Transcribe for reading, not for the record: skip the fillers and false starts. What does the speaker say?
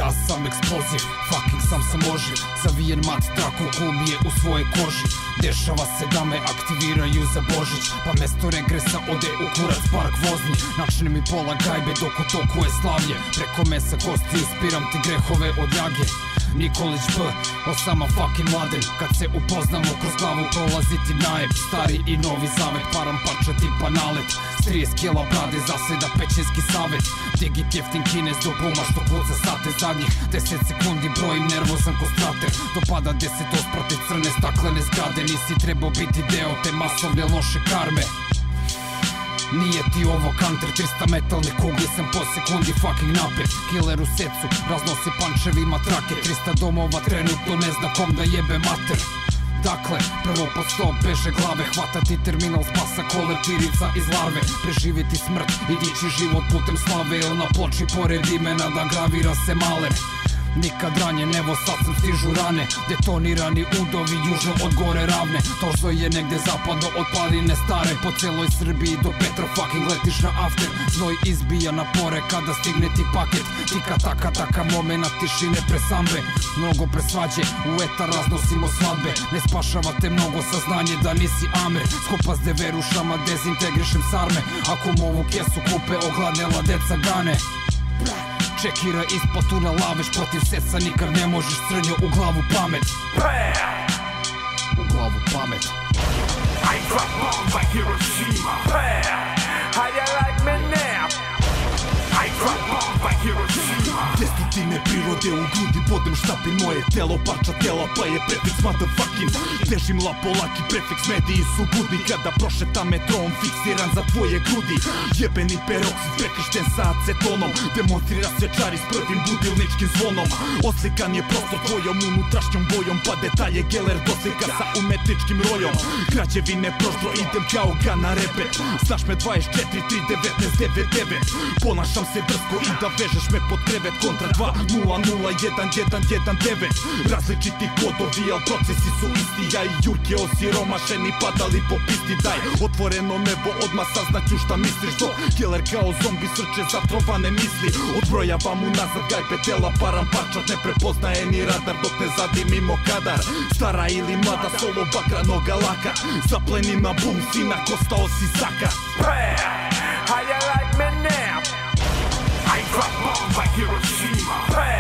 ja sam eksploziv, fucking sam samoživ. Zavijen mat tako kumije u svoje koži. Dešava se da me aktiviraju za Božić, pa mesto regresa ode u kurac park vozni. Načne mi pola gajbe dok u toku je slavlje. Preko mesa kosti ispiram ti grehove od ljage. Nikolić B, Osama fucking Mladen. Kad se upoznamo kroz glavu prolazi ti najeb. Stari i novi zavet, param parča tipa nalet. 30 kila brade zaseda pećinski savet. Digit jeftin kinez do buma što kuca sate. Zadnjih 10 sekundi brojim nervozan ko strater. Dopada 10 osprate crne staklene zgrade. Nisi trebao biti deo te masovne loše karme. Nije ti ovo counter, 300 metalne kugli sam po sekundi fucking napet. Killer u secu, raznosi pančevima trake. 300 domova trenutno ne zna kom da jebe mater. Dakle, prvo po 100 beže glave. Hvatati terminal spasa ko leptirica iz larve. Preživjeti smrt i dići život putem slave. Il na ploči pored imena da gravira se maler. Nikad ranjen, evo sad sam stižu rane. Detonirani udovi južno od gore ravne. Torzo je negde zapadno od planine stare. Po celoj Srbiji do Petra fucking letiš na after. Znoj izbija na pore kada stigne ti paket. Tika taka taka momena tišine pre sambe. Mnogo pre svađe, u etar raznosimo svadbe. Ne spašava te mnogo saznanje da nisi Amer. Skupa s deverušama dezintegrišem sarme. Ako mu ovu kesu kupe ogladnela deca gane. Čekira ispod tunela, već protiv seca nikad ne možeš crnjo u glavu pamet. U glavu pamet. I drop bombs like Hiroshima. How you like me now? I drop bombs like Hiroshima. Destruktivne prirode u grudi bodem štapim moje telo, parča tela pa je prefiks motherfucking. Težim lapolaki, prefiks mediji su budni. Kada prošetam metrom fiksiran za tvoje grudi. Jebeni peroksid prekršten sa acetonom. Demonstrira svečari s prvim budilničkim zvonom. Oslikan je prostor tvojom unutrašnjom bojom. Pa detalje Geller doslika sa umetničkim rojom. Građevine proždro idem kao ga na repet. Znaš me 24, 3, 19, 9, 9. Ponašam se drsko i da vežeš me pod krevet. Kontra 2, 0, 0, 1, 1, 1, 9. Različiti kodovi, al procesi su isti. Ja i Jurke osiromašeni padali po pisti. Daj otvoreno nebo, odmah saznaću šta misliš. Dok Geller kao zombi srče zatrovane misli. Odbrojavam unazad gajbe tela, param parčat. Ne prepoznaje ni radar dok ne zadimimo kadar. Stara ili mlada, solo bakra, noga laka. Zapleni na bum, sina, ostao si zaka. How you like me now? I drop bombs like Hiroshima.